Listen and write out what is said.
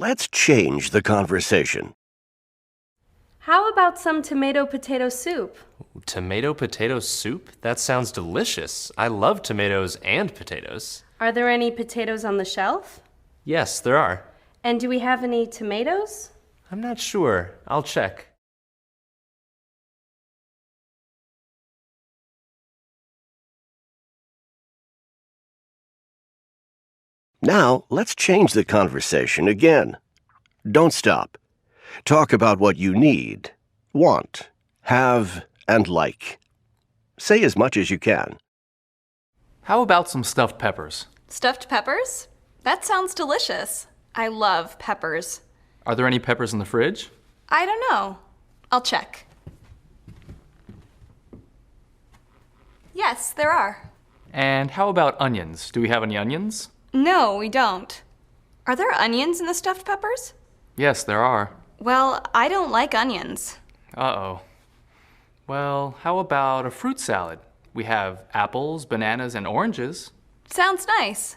let's change the conversation. How about some tomato potato soup? Tomato potato soup? That sounds delicious. I love tomatoes and potatoes. Are there any potatoes on the shelf? Yes, there are. And do we have any tomatoes? I'm not sure. I'll check. Now, let's change the conversation again. Don't stop. Talk about what you need, want, have, and like. Say as much as you can. How about some stuffed peppers? Stuffed peppers? That sounds delicious. I love peppers. Are there any peppers in the fridge? I don't know. I'll check. Yes, there are. And how about onions? Do we have any onions? No, we don't. Are there onions in the stuffed peppers? Yes, there are. Well, I don't like onions. Uh-oh. Well, how about a fruit salad? We have apples, bananas, and oranges. Sounds nice.